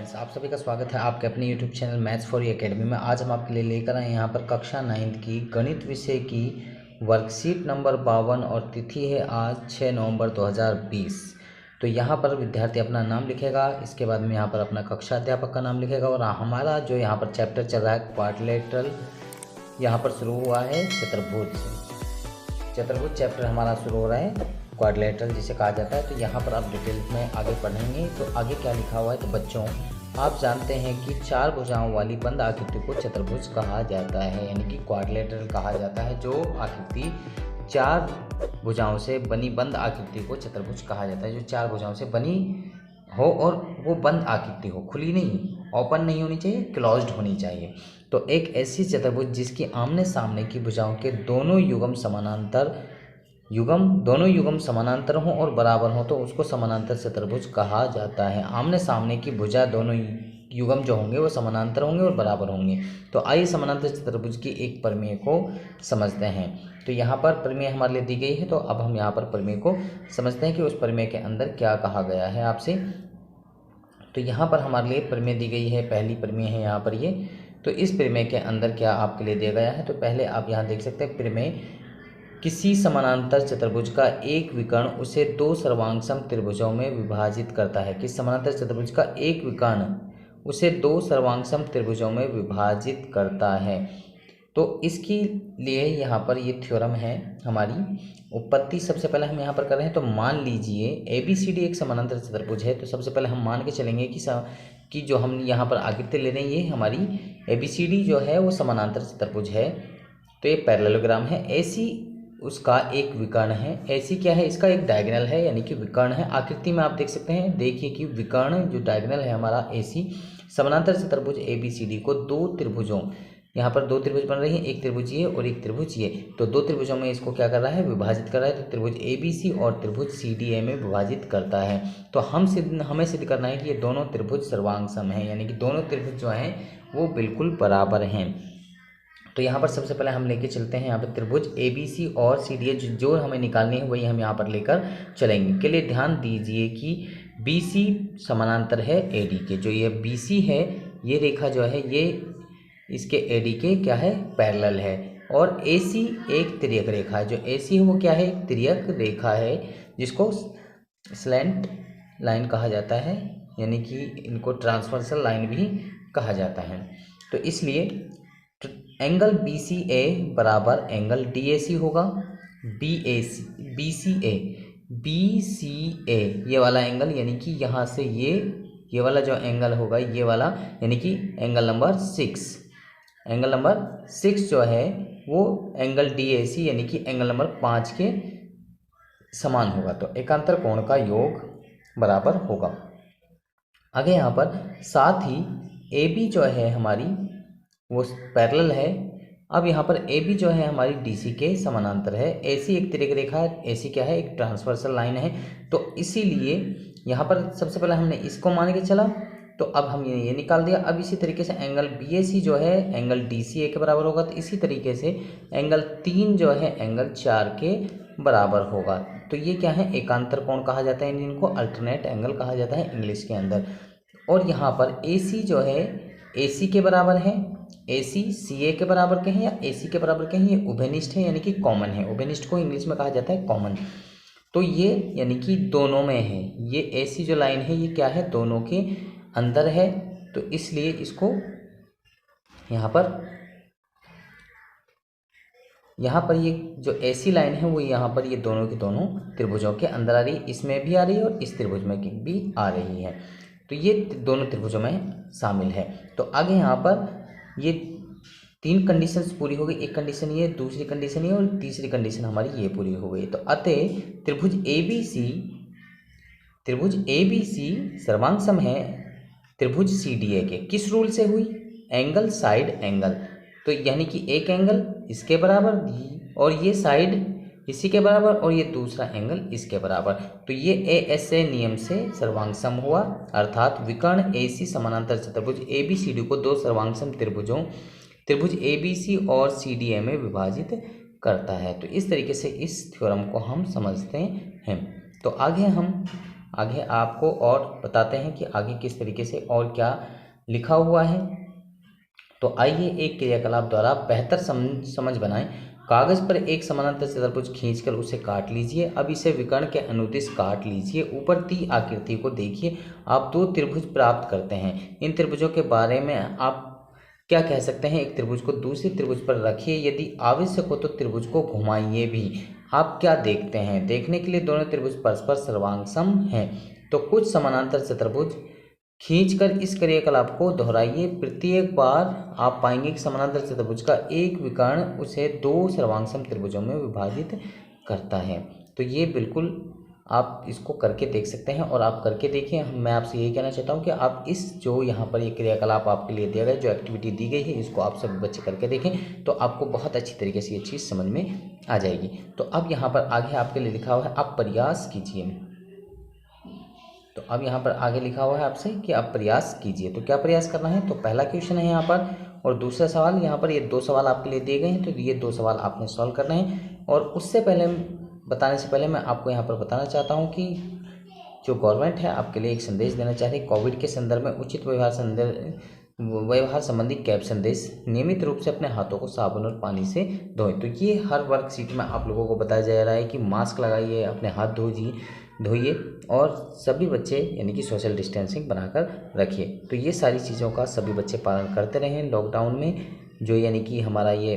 Friends, आप सभी का स्वागत है आपके अपने YouTube channel maths for you academy में। आज हम आपके लिए लेकर आए यहाँ पर कक्षा 9th की गणित विषय की वर्कशीट नंबर 52 और तिथि है आज 6 नवंबर 2020। तो यहाँ पर विद्यार्थी अपना नाम लिखेगा, इसके बाद में यहाँ पर अपना कक्षा अध्यापक का नाम लिखेगा और हमारा जो यहाँ पर चैप्टर चल रहा है क्वाड्रिलेटरल, यहाँ पर शुरू हुआ है चतुर्भुज चैप्टर हमारा शुरू हो रहा है क्वाड्रिलेटरल जिसे कहा जाता है। तो यहाँ पर आप डिटेल्स में आगे पढ़ेंगे। तो आगे क्या लिखा हुआ है, तो बच्चों आप जानते हैं कि चार भुजाओं वाली बंद आकृति को चतुर्भुज कहा जाता है, यानी कि क्वाड्रिलेटरल कहा जाता है। जो आकृति चार भुजाओं से बनी बंद आकृति को चतुर्भुज कहा जाता है। जो चार भुजाओं से बनी हो और वो बंद आकृति हो, खुली नहीं, ओपन नहीं होनी चाहिए, क्लोज्ड होनी चाहिए। तो एक ऐसी चतुर्भुज जिसकी आमने सामने की भुजाओं के दोनों युग्म समानांतर हों और बराबर हों तो उसको समानांतर चतुर्भुज कहा जाता है। आमने सामने की भुजा दोनों युग्म जो होंगे वो समानांतर होंगे और बराबर होंगे। तो आइए समानांतर चतुर्भुज की एक प्रमेय को समझते हैं। तो यहाँ पर प्रमेय हमारे लिए दी गई है, तो अब हम यहाँ पर प्रमेय को समझते हैं कि उस प्रमेय के अंदर क्या कहा गया है आपसे। तो यहाँ पर हमारे लिए प्रमेय दी गई है, पहली प्रमेय है यहाँ पर ये। तो इस प्रमेय के अंदर क्या आपके लिए दिया गया है, तो पहले आप यहाँ देख सकते हैं प्रमेय किसी समानांतर चतुर्भुज का एक विकर्ण उसे दो सर्वांगसम त्रिभुजों में विभाजित करता है। किस समानांतर चतुर्भुज का एक विकर्ण उसे दो सर्वांगसम त्रिभुजों में विभाजित करता है। तो इसके लिए यहाँ पर ये थ्योरम है हमारी उत्पत्ति। सबसे पहले हम यहाँ पर कर रहे हैं, तो मान लीजिए ABCD एक समानांतर चतुर्भुज है। तो सबसे पहले हम मान के चलेंगे कि जो हम यहाँ पर आकृति ले रहे हैं ये हमारी ABCD जो है वो समानांतर चतुर्भुज है। तो ये पैरेललोग्राम है। AC उसका एक विकर्ण है। AC क्या है, इसका एक डायगोनल है, यानी कि विकर्ण है। आकृति में आप देख सकते हैं, देखिए कि विकर्ण जो डायगोनल है हमारा AC समानांतर चतुर्भुज ABCD को दो त्रिभुजों, यहाँ पर दो त्रिभुज बन रही है, एक त्रिभुज ये और एक त्रिभुज ये, तो दो त्रिभुजों में इसको क्या कर रहा है, विभाजित कर रहा है। तो त्रिभुज ABC और त्रिभुज CDA में विभाजित करता है। तो हमें सिद्ध करना है कि ये दोनों त्रिभुज सर्वांगसम हैं, यानी कि दोनों त्रिभुज जो हैं वो बिल्कुल बराबर हैं। तो यहाँ पर सबसे पहले हम लेके चलते हैं यहाँ पर त्रिभुज ABC और CDA जो हमें निकालनी है वही हम यहाँ पर लेकर चलेंगे। के लिए ध्यान दीजिए कि BC समानांतर है AD के। जो ये BC है, ये रेखा जो है ये इसके AD के क्या है, पैरेलल है। और AC एक तिर्यक रेखा है। जो AC है वो क्या है, एक तिर्यक रेखा है जिसको स्लैंट लाइन कहा जाता है, यानी कि इनको ट्रांसवर्सल लाइन भी कहा जाता है। तो इसलिए एंगल BCA बराबर एंगल DAC होगा। BCA ये वाला एंगल, यानी कि यहाँ से ये वाला जो एंगल होगा ये वाला, यानी कि एंगल नंबर 6 जो है वो एंगल DAC यानी कि एंगल नंबर 5 के समान होगा। तो एकांतर कोण का योग बराबर होगा। आगे यहाँ पर साथ ही AB जो है हमारी वो पैरेलल है। अब यहाँ पर AB जो है हमारी DC के समानांतर है। AC एक तिर्यक रेखा है, AC क्या है, एक ट्रांसवर्सल लाइन है। तो इसीलिए यहाँ पर सबसे पहले हमने इसको मान के चला, तो अब हम ये निकाल दिया। अब इसी तरीके से एंगल BAC जो है एंगल DCA के बराबर होगा। तो इसी तरीके से एंगल 3 जो है एंगल 4 के बराबर होगा। तो ये क्या है, एकांतर कोण कहा जाता है, इनको अल्टरनेट एंगल कहा जाता है इंग्लिश के अंदर। और यहाँ पर AC जो है AC के बराबर है, AC CA के बराबर के हैं या AC के बराबर के हैं, ये उभयनिष्ठ है यानी कि कॉमन है। उभयनिष्ठ को इंग्लिश में कहा जाता है कॉमन। तो ये यानी कि दोनों में है, ये AC जो लाइन है ये क्या है, दोनों के अंदर है। तो इसलिए इसको यहाँ पर ये जो AC लाइन है वो यहाँ पर ये दोनों के दोनों त्रिभुजों के अंदर आ रही है, इसमें भी आ रही है और इस त्रिभुज में भी आ रही है। तो ये दोनों त्रिभुजों में शामिल है। तो आगे यहाँ पर ये 3 कंडीशंस पूरी हो गई। एक कंडीशन ये, दूसरी कंडीशन ये और तीसरी कंडीशन हमारी ये पूरी हो गई। तो अतः त्रिभुज ABC सर्वांगसम है त्रिभुज CDA के। किस रूल से हुई, एंगल साइड एंगल। तो यानी कि एक एंगल इसके बराबर और ये साइड इसी के बराबर और ये दूसरा एंगल इसके बराबर। तो ये ASA नियम से सर्वांगसम हुआ, अर्थात विकर्ण AC समानांतर चतुर्भुज ABCD को दो सर्वांगसम त्रिभुज ABC और CDA में विभाजित करता है। तो इस तरीके से इस थ्योरम को हम समझते हैं। तो आगे हम आगे आपको और बताते हैं कि आगे किस तरीके से और क्या लिखा हुआ है। तो आइए एक क्रियाकलाप द्वारा बेहतर समझ बनाएं। कागज पर एक समानांतर चतुर्भुज खींचकर उसे काट लीजिए। अब इसे विकर्ण के अनुदिश काट लीजिए। ऊपर दी आकृति को देखिए, आप दो त्रिभुज प्राप्त करते हैं। इन त्रिभुजों के बारे में आप क्या कह सकते हैं? एक त्रिभुज को दूसरे त्रिभुज पर रखिए, यदि आवश्यक हो तो त्रिभुज को घुमाइए भी। आप क्या देखते हैं? देखने के लिए दोनों त्रिभुज परस्पर सर्वांगसम हैं। तो कुछ समानांतर चतुर्भुज खींचकर इस क्रियाकलाप को दोहराइए। प्रत्येक बार आप पाएंगे कि समानांतर चतुर्भुज का एक विकर्ण उसे दो सर्वांगसम त्रिभुजों में विभाजित करता है। तो ये बिल्कुल आप इसको करके देख सकते हैं और आप करके देखिए। मैं आपसे यही कहना चाहता हूँ कि आप इस जो यहाँ पर ये क्रियाकलाप आपके लिए दिया गया, जो एक्टिविटी दी गई है, इसको आप सभी बच्चे करके देखें तो आपको बहुत अच्छी तरीके से ये चीज़ समझ में आ जाएगी। तो अब यहाँ पर आगे आपके लिए लिखा हुआ है, आप प्रयास कीजिए। तो अब यहाँ पर आगे लिखा हुआ है आपसे कि आप प्रयास कीजिए। तो क्या प्रयास करना है? तो पहला क्वेश्चन है यहाँ पर और दूसरा सवाल। यहाँ पर ये दो सवाल आपके लिए दिए गए हैं, तो ये दो सवाल आपने सॉल्व करने हैं। और उससे पहले बताने से पहले मैं आपको यहाँ पर बताना चाहता हूँ कि जो गवर्नमेंट है आपके लिए एक संदेश देना चाह रही है। कोविड के संदर्भ में उचित व्यवहार संबंधी कैब संदेश। नियमित रूप से अपने हाथों को साबुन और पानी से धोएं। तो ये हर वर्कशीट में आप लोगों को बताया जा रहा है कि मास्क लगाइए, अपने हाथ धोइए और सभी बच्चे यानी कि सोशल डिस्टेंसिंग बनाकर रखिए। तो ये सारी चीज़ों का सभी बच्चे पालन करते रहें। लॉकडाउन में जो यानी कि हमारा ये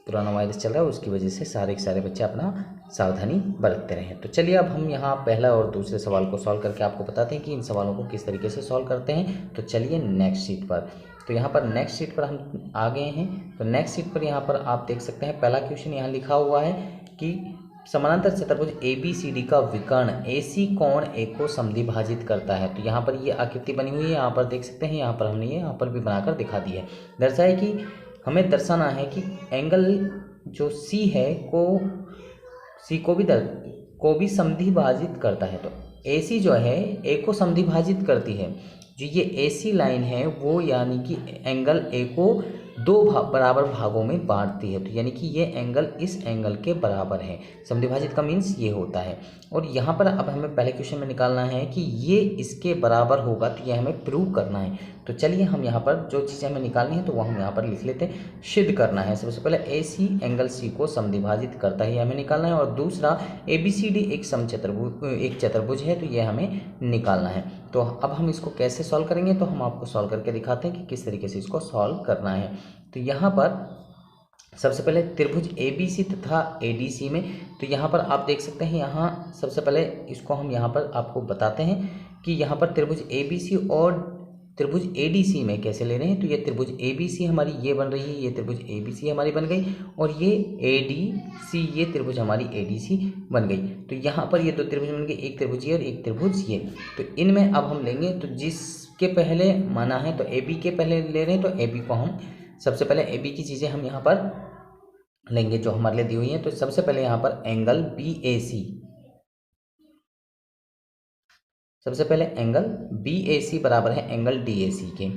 कोरोना वायरस चल रहा है उसकी वजह से सारे के सारे बच्चे अपना सावधानी बरतते रहें। तो चलिए अब हम यहाँ पहला और दूसरे सवाल को सॉल्व करके आपको बताते हैं कि इन सवालों को किस तरीके से सॉल्व करते हैं। तो चलिए नेक्स्ट शीट पर। तो यहाँ पर नेक्स्ट शीट पर हम आ गए हैं। तो नेक्स्ट शीट पर यहाँ पर आप देख सकते हैं पहला क्वेश्चन यहाँ लिखा हुआ है कि समानांतर चतुर्भुज ABCD का विकर्ण AC कोण A को समद्विभाजित करता है। तो यहाँ पर ये आकृति बनी हुई है, यहाँ पर देख सकते हैं। यहाँ पर हमने ये यहाँ पर भी बनाकर दिखा दी है। दर्शाए कि हमें दर्शाना है कि एंगल जो C है को भी समद्विभाजित करता है। तो AC जो है A को समद्विभाजित करती है। जो ये AC लाइन है वो यानी कि एंगल A को दो बराबर भागों में बांटती है। तो यानी कि ये एंगल इस एंगल के बराबर है। समद्विभाजित का मीन्स ये होता है। और यहाँ पर अब हमें पहले क्वेश्चन में निकालना है कि ये इसके बराबर होगा, तो ये हमें प्रूव करना है। तो चलिए हम यहाँ पर जो चीज़ें हमें निकालनी है तो वो हम यहाँ पर लिख लेते हैं। सिद्ध करना है सबसे पहले AC एंगल C को समद्विभाजित करता है, ये हमें निकालना है। और दूसरा ABCD एक चतुर्भुज है, तो ये हमें निकालना है। तो अब हम इसको कैसे सॉल्व करेंगे तो हम आपको सॉल्व करके दिखाते हैं कि किस तरीके से इसको सॉल्व करना है। तो यहाँ पर सबसे पहले त्रिभुज ABC तथा ADC में, तो यहाँ पर आप देख सकते हैं, यहाँ सबसे पहले इसको हम यहाँ पर आपको बताते हैं कि यहाँ पर त्रिभुज ABC और त्रिभुज ADC में कैसे ले रहे हैं। तो ये त्रिभुज ABC हमारी ये बन रही है, ये त्रिभुज ABC हमारी बन गई और ये ADC ये त्रिभुज हमारी ADC बन गई। तो यहाँ पर ये दो त्रिभुज बन गए, एक त्रिभुज ये और एक त्रिभुज ये। तो इनमें अब हम लेंगे, तो जिसके पहले माना है तो AB के पहले ले रहे हैं, तो AB को हम सबसे पहले AB की चीज़ें हम यहाँ पर लेंगे जो हमारे लिए दी हुई हैं। तो सबसे पहले यहाँ पर एंगल BAC, सबसे पहले एंगल BAC बराबर है एंगल DAC के।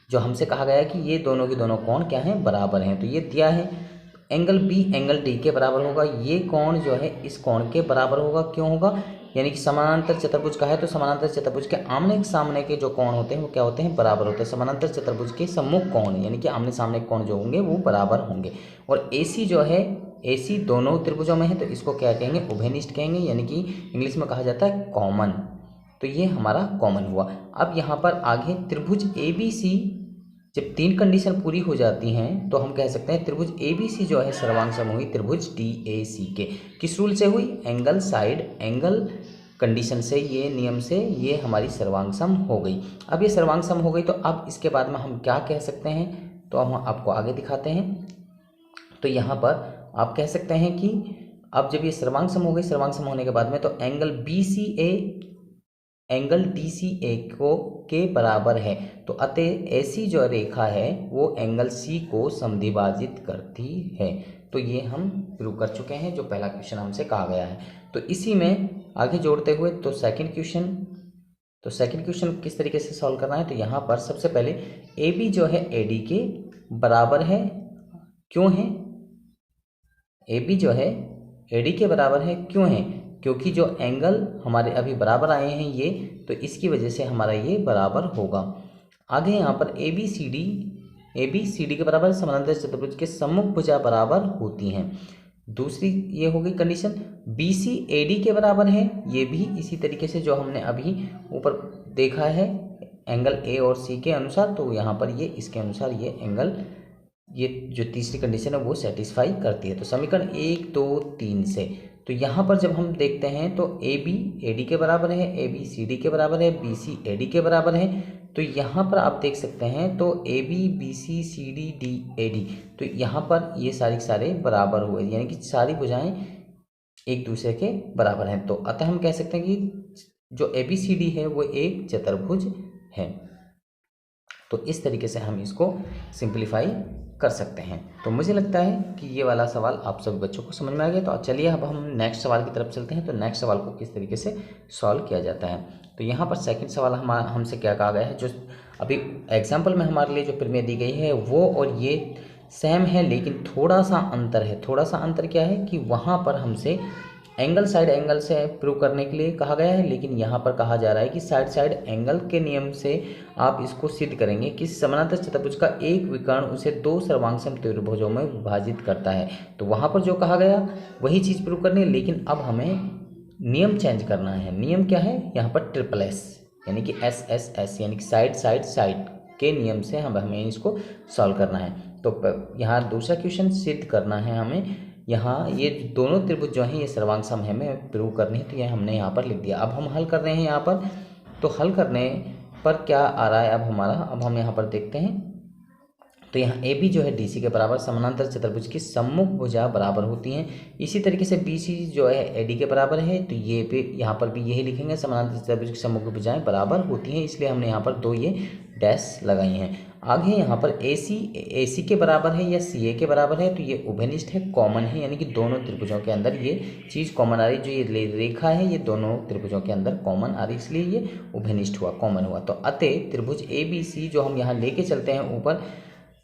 जो हमसे कहा गया है कि ये दोनों के दोनों कोण क्या हैं, बराबर हैं। तो ये दिया है एंगल B एंगल D के बराबर होगा। ये कोण जो है इस कोण के बराबर होगा। क्यों होगा? यानी कि समानांतर चतुर्भुज का है तो समानांतर चतुर्भुज के आमने सामने के जो कोण होते हैं वो क्या होते हैं, बराबर होते हैं। समानांतर चतुर्भुज के सम्मुख कोण यानी कि आमने सामने कोण जो होंगे वो बराबर होंगे। और AC जो है, AC दोनों त्रिभुजों में है तो इसको क्या कहेंगे, उभयनिष्ठ कहेंगे, यानी कि इंग्लिश में कहा जाता है कॉमन। तो ये हमारा कॉमन हुआ। अब यहाँ पर आगे त्रिभुज ABC जब तीन कंडीशन पूरी हो जाती हैं तो हम कह सकते हैं त्रिभुज ABC जो है सर्वांग हुई त्रिभुज DAC के। किस रूल से हुई? एंगल साइड एंगल कंडीशन से, ये नियम से ये हमारी सर्वांग सम हो गई। अब ये सर्वांग सम हो गई तो अब इसके बाद में हम क्या कह सकते हैं तो हम आपको आगे दिखाते हैं। तो यहाँ पर आप कह सकते हैं कि अब जब ये सर्वांग सम हो गई, सर्वांग सम होने के बाद में तो एंगल BCA एंगल DCA को के बराबर है। तो अतः ऐसी जो रेखा है वो एंगल C को समद्विभाजित करती है। तो ये हम प्रूव कर चुके हैं जो पहला क्वेश्चन हमसे कहा गया है। तो इसी में आगे जोड़ते हुए तो सेकंड क्वेश्चन किस तरीके से सॉल्व करना है। तो यहाँ पर सबसे पहले AB जो है AD के बराबर है। क्यों है? AB जो है AD के बराबर है, क्यों है? क्योंकि जो एंगल हमारे अभी बराबर आए हैं ये, तो इसकी वजह से हमारा ये बराबर होगा। आगे यहाँ पर ए बी सी डी के बराबर समानांतर चतुर्भुज के सम्मुख भुजा बराबर होती हैं। दूसरी ये हो गई condition. B C A D के बराबर है, ये भी इसी तरीके से जो हमने अभी ऊपर देखा है एंगल ए और सी के अनुसार, तो यहाँ पर ये इसके अनुसार ये एंगल, ये जो तीसरी कंडीशन है वो सेटिस्फाई करती है। तो समीकरण 1 2 3 से, तो यहाँ पर जब हम देखते हैं तो ए बी ए डी के बराबर है, ए बी सी डी के बराबर है, बी सी ए डी के बराबर है। तो यहाँ पर आप देख सकते हैं तो A B B C C D D A D, तो यहाँ पर ये सारे बराबर हुए, यानी कि सारी भुजाएं एक दूसरे के बराबर हैं। तो अतः हम कह सकते हैं कि जो ए बी सी डी है वो एक चतुर्भुज है। तो इस तरीके से हम इसको सिंप्लीफाई कर सकते हैं। तो मुझे लगता है कि ये वाला सवाल आप सभी बच्चों को समझ में आ गया। तो चलिए अब हम नेक्स्ट सवाल की तरफ चलते हैं। तो नेक्स्ट सवाल को किस तरीके से सॉल्व किया जाता है। तो यहाँ पर सेकंड सवाल हमसे क्या कहा गया है, जो अभी एग्जाम्पल में हमारे लिए जो प्रमेय दी गई है वो और ये सेम है, लेकिन थोड़ा सा अंतर है। थोड़ा सा अंतर क्या है कि वहाँ पर हमसे एंगल साइड एंगल से प्रूव करने के लिए कहा गया है, लेकिन यहाँ पर कहा जा रहा है कि साइड साइड एंगल के नियम से आप इसको सिद्ध करेंगे कि समानांतर चतुर्भुज का एक विकर्ण उसे दो सर्वांगसम त्रिभुजों में विभाजित करता है। तो वहाँ पर जो कहा गया वही चीज़ प्रूव करनी है, लेकिन अब हमें नियम चेंज करना है। नियम क्या है यहाँ पर? ट्रिपल एस, यानी कि एस एस एस, यानी कि साइड साइड साइड के नियम से हमें इसको सॉल्व करना है। तो यहाँ दूसरा क्वेश्चन सिद्ध करना है हमें। यहाँ ये दोनों त्रिभुज जो हैं ये सर्वांग सम है, हमें प्रूव करनी है, तो ये हमने यहाँ पर लिख दिया। अब हम हल कर रहे हैं यहाँ पर। तो हल करने पर क्या आ रहा है अब हमारा, अब हम यहाँ पर देखते हैं। तो यहाँ ए बी जो है डी सी के बराबर, समानांतर चतुर्भुज की सम्मुख भुजा बराबर होती हैं। इसी तरीके से बी सी जो है ए डी के बराबर है, तो ये पे यहाँ पर भी यही लिखेंगे, समानांतर चतुर्भुज की सम्मुख भुजाएं बराबर होती हैं, इसलिए हमने यहाँ पर दो ये डैश लगाई हैं। आगे यहाँ पर ए सी के बराबर है या सी ए के बराबर है, तो ये उभयनिष्ठ है, कॉमन है, यानी कि दोनों त्रिभुजों के अंदर ये चीज़ कॉमन आ रही। जो ये रेखा है ये दोनों त्रिभुजों के अंदर कॉमन आ रही, इसलिए ये उभयनिष्ठ हुआ, कॉमन हुआ। तो अतः त्रिभुज ए बी सी जो हम यहाँ लेके चलते हैं ऊपर,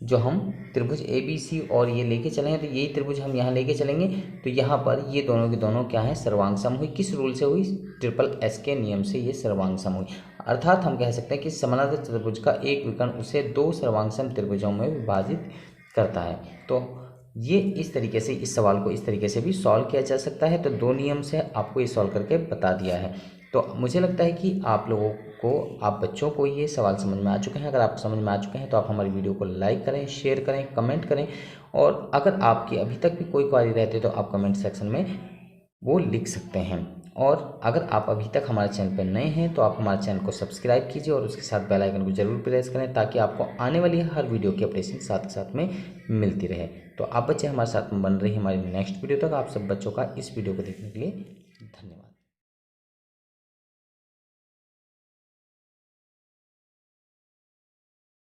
जो हम त्रिभुज ए बी सी और ये लेके चले हैं, तो यही त्रिभुज हम यहाँ लेके चलेंगे। तो यहाँ पर ये दोनों के दोनों क्या है? सर्वांग सम हुई। किस रूल से हुई? ट्रिपल एस के नियम से ये सर्वांग सम हुई। अर्थात हम कह सकते हैं कि समानांतर चतुर्भुज का एक विकर्ण उसे दो सर्वांग सम त्रिभुजों में विभाजित करता है। तो ये इस तरीके से, इस सवाल को इस तरीके से भी सॉल्व किया जा सकता है। तो दो नियम से आपको ये सॉल्व करके बता दिया है। तो मुझे लगता है कि आप लोगों को, आप बच्चों को ये सवाल समझ में आ चुके हैं। अगर आपको समझ में आ चुके हैं तो आप हमारी वीडियो को लाइक करें, शेयर करें, कमेंट करें, और अगर आपकी अभी तक भी कोई क्वेरी रहती है तो आप कमेंट सेक्शन में वो लिख सकते हैं। और अगर आप अभी तक हमारे चैनल पर नए हैं तो आप हमारे चैनल को सब्सक्राइब कीजिए और उसके साथ बेल आइकन को जरूर प्रेस करें, ताकि आपको आने वाली हर वीडियो की अपडेशन साथ के साथ में मिलती रहे। तो आप बच्चे हमारे साथ में बन रही हमारी नेक्स्ट वीडियो तक। आप सब बच्चों का इस वीडियो को देखने के लिए धन्यवाद।